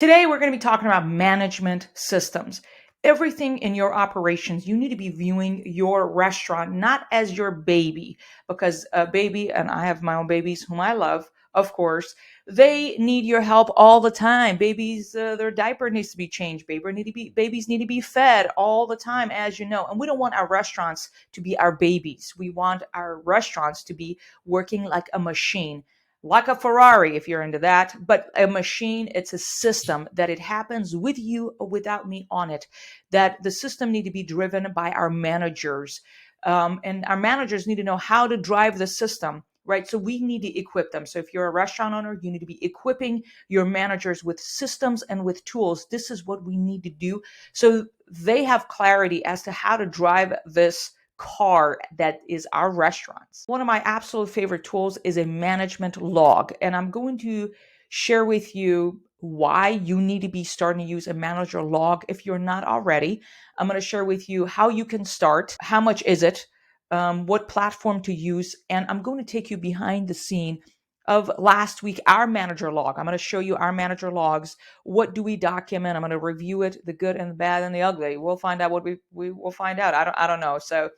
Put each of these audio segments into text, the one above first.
Today, we're going to be talking about management systems. Everything in your operations, you need to be viewing your restaurant not as your baby, because a baby, and I have my own babies whom I love, of course, they need your help all the time. Babies, their diaper needs to be changed. Babies need to be fed all the time, as you know. And we don't want our restaurants to be our babies. We want our restaurants to be working like a machine, like a Ferrari, if you're into that, but a machine, it's a system that it happens with you or without me on it, that the system need to be driven by our managers. And our managers need to know how to drive the system, right? So we need to equip them. So if you're a restaurant owner, you need to be equipping your managers with systems and with tools. This is what we need to do so they have clarity as to how to drive this car that is our restaurants. One of my absolute favorite tools is a management log, and I'm going to share with you why you need to be starting to use a manager log if you're not already. I'm going to share with you how you can start, how much is it, what platform to use, and I'm going to take you behind the scene of last week, our manager log. I'm going to show you our manager logs. What do we document? I'm going to review it, the good and the bad and the ugly. We'll find out what we will find out. I don't know. So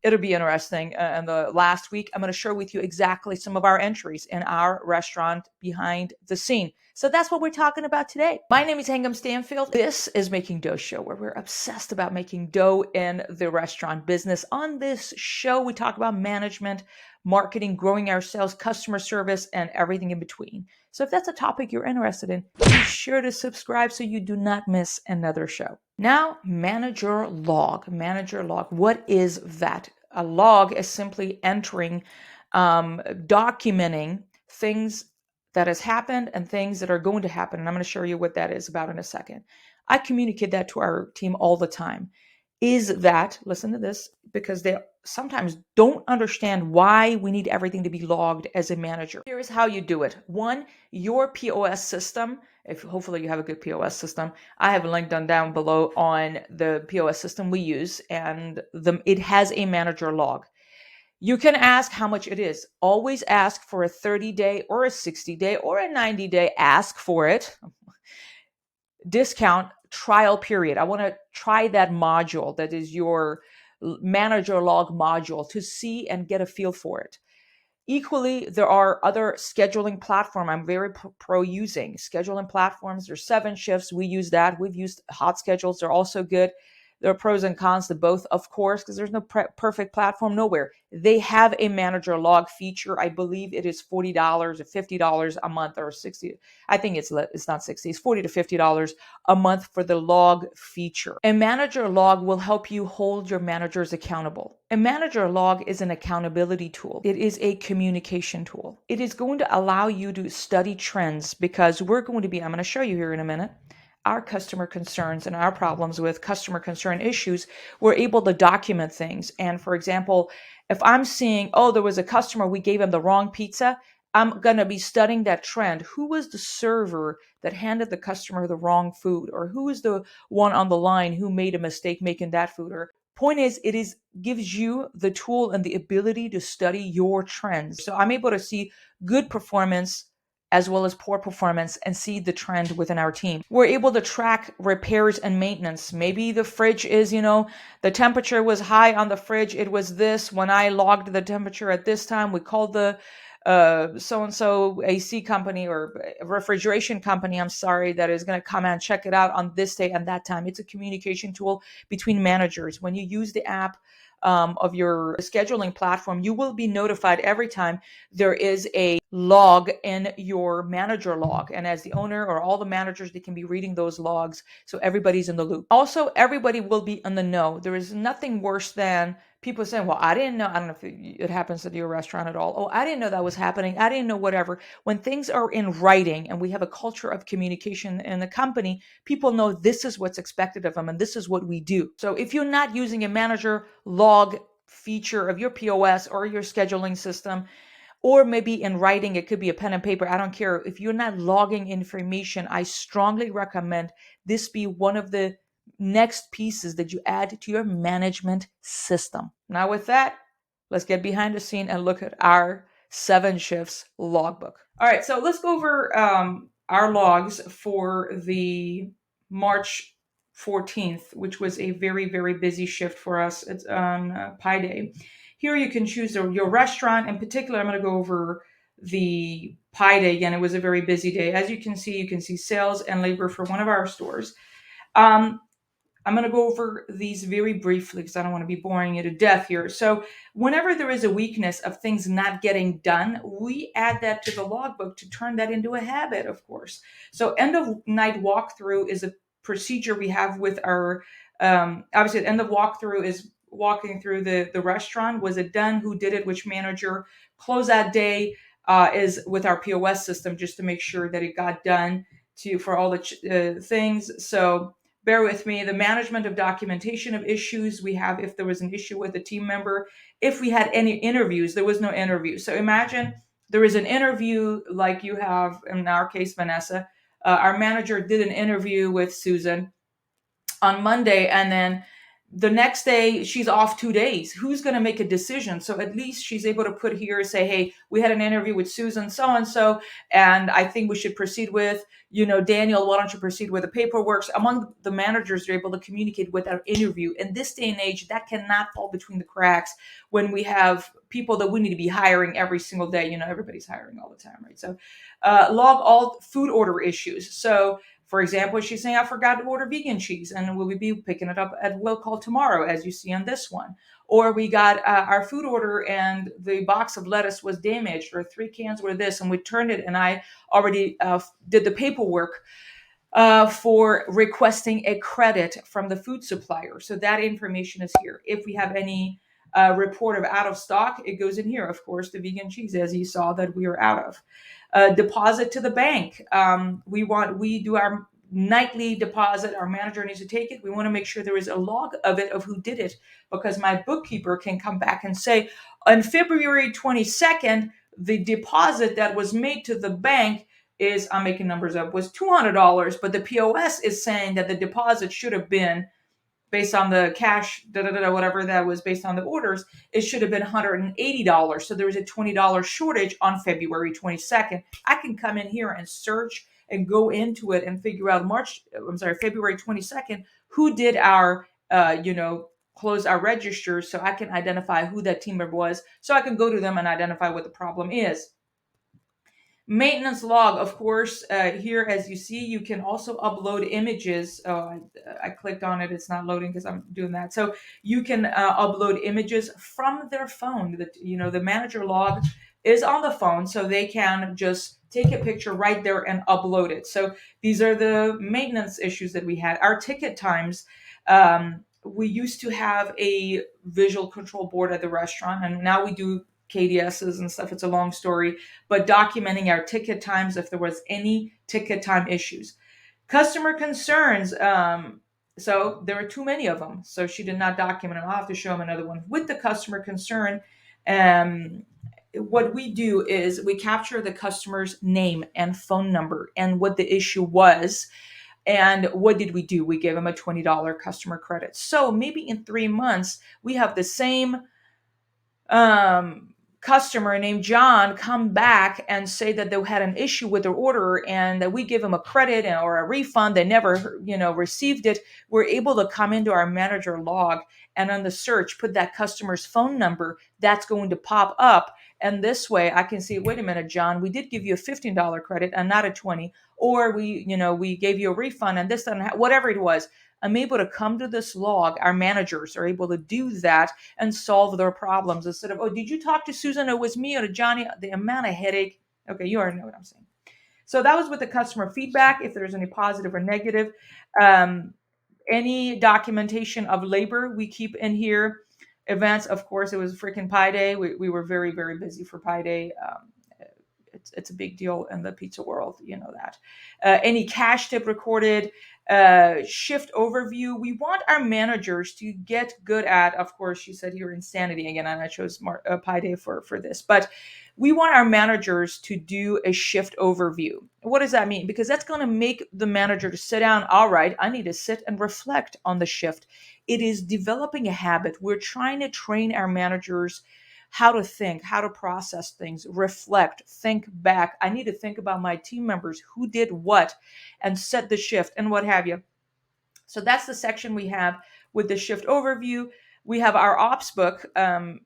it'll be interesting. And the last week, I'm going to share with you exactly some of our entries in our restaurant behind the scene. So that's what we're talking about today. My name is Hangam Stanfield. This is Making Dough Show, where we're obsessed about making dough in the restaurant business. On this show, we talk about management, marketing, growing our sales, customer service, and everything in between. So if that's a topic you're interested in, be sure to subscribe so you do not miss another show. Now, manager log. Manager log. What is that? A log is simply entering, documenting things that has happened and things that are going to happen. And I'm going to show you what that is about in a second. I communicate that to our team all the time. Is that, listen to this, because they sometimes don't understand why we need everything to be logged as a manager. Here's how you do it. One, your POS system, if hopefully you have a good POS system. I have a link down below on the POS system we use, and it has a manager log. You can ask how much it is. Always ask for a 30-day or a 60-day or a 90-day. Ask for it. Discount trial period. I want to try that module that is your manager log module to see and get a feel for it. Equally, there are other scheduling platform I'm very pro using. Scheduling platforms, there's 7Shifts. We use that. We've used Hot Schedules. They're also good. There are pros and cons to both, of course, because there's no perfect platform nowhere. They have a manager log feature. I believe it is $40 or $50 a month, or 60. I think it's not 60. It's $40 to $50 a month for the log feature. A manager log will help you hold your managers accountable. A manager log is an accountability tool. It is a communication tool. It is going to allow you to study trends, because I'm going to show you here in a minute, our customer concerns and our problems with customer concern issues. We're able to document things. And for example, if I'm seeing, oh, there was a customer, we gave him the wrong pizza, I'm going to be studying that trend. Who was the server that handed the customer the wrong food? Or who is the one on the line who made a mistake making that food? Or point is, gives you the tool and the ability to study your trends. So I'm able to see good performance as well as poor performance and see the trend within our team. We're able to track repairs and maintenance. Maybe the fridge is, the temperature was high on the fridge. It was this. When I logged the temperature at this time, we called the so-and-so AC company or refrigeration company, I'm sorry, that is going to come and check it out on this day and that time. It's a communication tool between managers. When you use the app of your scheduling platform, you will be notified every time there is a log in your manager log. And as the owner or all the managers, they can be reading those logs. So everybody's in the loop. Also, everybody will be in the know. There is nothing worse than people saying, well, I didn't know. I don't know if it happens at your restaurant at all. Oh, I didn't know that was happening. I didn't know whatever. When things are in writing and we have a culture of communication in the company, people know this is what's expected of them and this is what we do. So if you're not using a manager log feature of your POS or your scheduling system, or maybe in writing, it could be a pen and paper, I don't care. If you're not logging information, I strongly recommend this be one of the next pieces that you add to your management system. Now with that, let's get behind the scene and look at our 7Shifts logbook. All right, so let's go over our logs for the March 14th, which was a very, very busy shift for us. It's on Pi Day. Here you can choose your restaurant. In particular, I'm going to go over the Pi Day again. It was a very busy day. As you can see sales and labor for one of our stores. Um, I'm going to go over these very briefly because I don't want to be boring you to death here. So, whenever there is a weakness of things not getting done, we add that to the logbook to turn that into a habit, of course. So, end of night walkthrough is a procedure we have with our, obviously, the end of walkthrough is walking through the restaurant. Was it done? Who did it? Which manager? Close that day is with our POS system just to make sure that it got done for all the things. So, bear with me, the management of documentation of issues we have if there was an issue with a team member. If we had any interviews, there was no interview. So imagine there is an interview like you have in our case, Vanessa. Our manager did an interview with Susan on Monday, and then the next day she's off 2 days. Who's going to make a decision? So at least she's able to put here, say, hey, we had an interview with Susan so and so, and I think we should proceed with, Daniel, why don't you proceed with the paperwork? So among the managers, they're able to communicate with our interview. In this day and age, that cannot fall between the cracks when we have people that we need to be hiring every single day. Everybody's hiring all the time, right? So log all food order issues. So for example, she's saying, I forgot to order vegan cheese, and will we be picking it up at will call tomorrow, as you see on this one? Or we got our food order and the box of lettuce was damaged, or 3 cans were this, and we turned it, and I already did the paperwork for requesting a credit from the food supplier. So that information is here. If we have any report of out of stock, it goes in here. Of course, the vegan cheese, as you saw, that we are out of. Deposit to the bank. We do our nightly deposit. Our manager needs to take it. We want to make sure there is a log of it, of who did it, because my bookkeeper can come back and say, on February 22nd, the deposit that was made to the bank is, I'm making numbers up, was $200, but the POS is saying that the deposit should have been, based on the cash, whatever that was based on the orders, it should have been $180. So there was a $20 shortage on February 22nd. I can come in here and search and go into it and figure out February 22nd, who did our, close our registers, so I can identify who that team member was, so I can go to them and identify what the problem is. Maintenance log, of course, here as you see, you can also upload images. Oh, I clicked on it. It's not loading because I'm doing that. So you can upload images from their phone. The manager log is on the phone, so they can just take a picture right there and upload it. So these are the maintenance issues that we had. Our ticket times, we used to have a visual control board at the restaurant, and now we do KDSs and stuff. It's a long story, but documenting our ticket times if there was any ticket time issues. Customer concerns. So there are too many of them. So she did not document them. I'll have to show them another one. With the customer concern, what we do is we capture the customer's name and phone number and what the issue was. And what did we do? We gave them a $20 customer credit. So maybe in 3 months, we have the same customer named John come back and say that they had an issue with their order and that we give them a credit or a refund. They never, received it. We're able to come into our manager log and on the search, put that customer's phone number. That's going to pop up. And this way I can see, wait a minute, John, we did give you a $15 credit and not a 20, or we gave you a refund and this doesn't whatever it was. I'm able to come to this log. Our managers are able to do that and solve their problems instead of, oh, did you talk to Susan? It was me or to Johnny? The amount of headache. Okay, you already know what I'm saying. So that was with the customer feedback, if there's any positive or negative. Any documentation of labor we keep in here. Events, of course, it was freaking Pi Day. We were very, very busy for Pi Day. It's a big deal in the pizza world, you know that. Any cash tip recorded, shift overview. We want our managers to get good at, of course, she said here, insanity again, and I chose Pi Day for this, but we want our managers to do a shift overview. What does that mean? Because that's going to make the manager to sit down. All right, I need to sit and reflect on the shift. It is developing a habit. We're trying to train our managers how to think, how to process things, reflect, think back. I need to think about my team members, who did what, and set the shift and what have you. So that's the section we have with the shift overview. We have our ops book,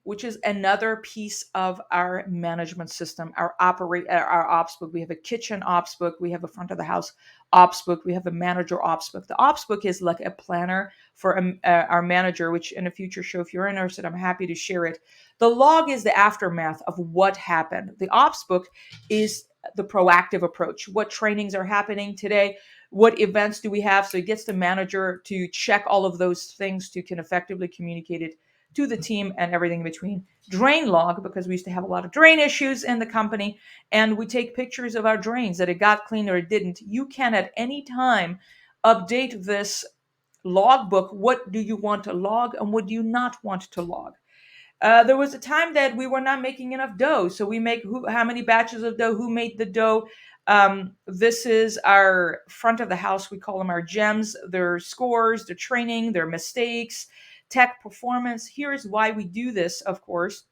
which is another piece of our management system, our ops book. We have a kitchen ops book. We have a front of the house ops book. We have a manager ops book. The ops book is like a planner for our manager, which in a future show, if you're interested, I'm happy to share it. The log is the aftermath of what happened. The ops book is the proactive approach. What trainings are happening today? What events do we have? So it gets the manager to check all of those things to can effectively communicate it to the team and everything in between. Drain log, because we used to have a lot of drain issues in the company, and we take pictures of our drains that it got clean or it didn't. You can at any time update this logbook. What do you want to log and what do you not want to log? There was a time that we were not making enough dough, so we make how many batches of dough, who made the dough. This is our front of the house. We call them our gems. Their scores, their training, their mistakes, tech performance. Here's why we do this, of course.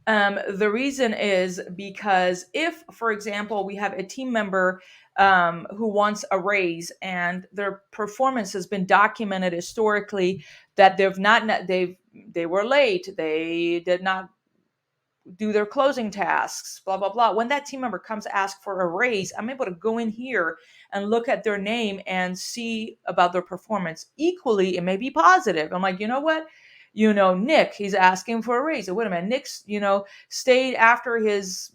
The reason is because if, for example, we have a team member who wants a raise and their performance has been documented historically that they were late, they did not do their closing tasks, blah, blah, blah. When that team member comes to ask for a raise, I'm able to go in here and look at their name and see about their performance. Equally, it may be positive. I'm like, you know what? Nick, he's asking for a raise. Wait a minute, Nick's, stayed after his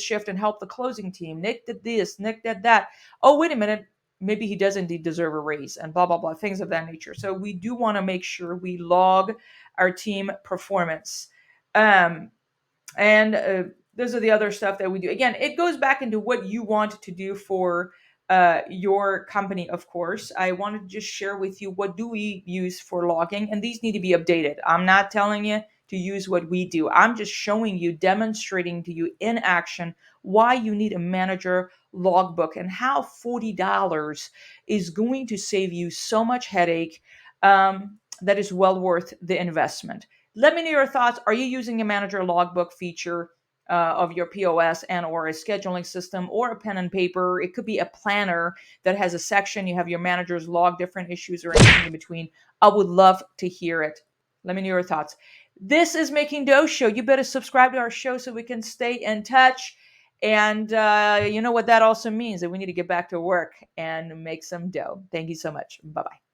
shift and helped the closing team. Nick did this, Nick did that. Oh, wait a minute. Maybe he does indeed deserve a raise and blah, blah, blah, things of that nature. So we do want to make sure we log our team performance. Um, and those are the other stuff that we do. Again, it goes back into what you want to do for your company, of course. I wanted to just share with you what do we use for logging, and these need to be updated. I'm not telling you to use what we do. I'm just showing you, demonstrating to you in action why you need a manager logbook and how $40 is going to save you so much headache that is well worth the investment. Let me know your thoughts. Are you using a manager logbook feature of your POS and or a scheduling system or a pen and paper? It could be a planner that has a section. You have your managers log different issues or anything in between. I would love to hear it. Let me know your thoughts. This is Making Dough Show. You better subscribe to our show so we can stay in touch. And you know what that also means, that we need to get back to work and make some dough. Thank you so much. Bye-bye.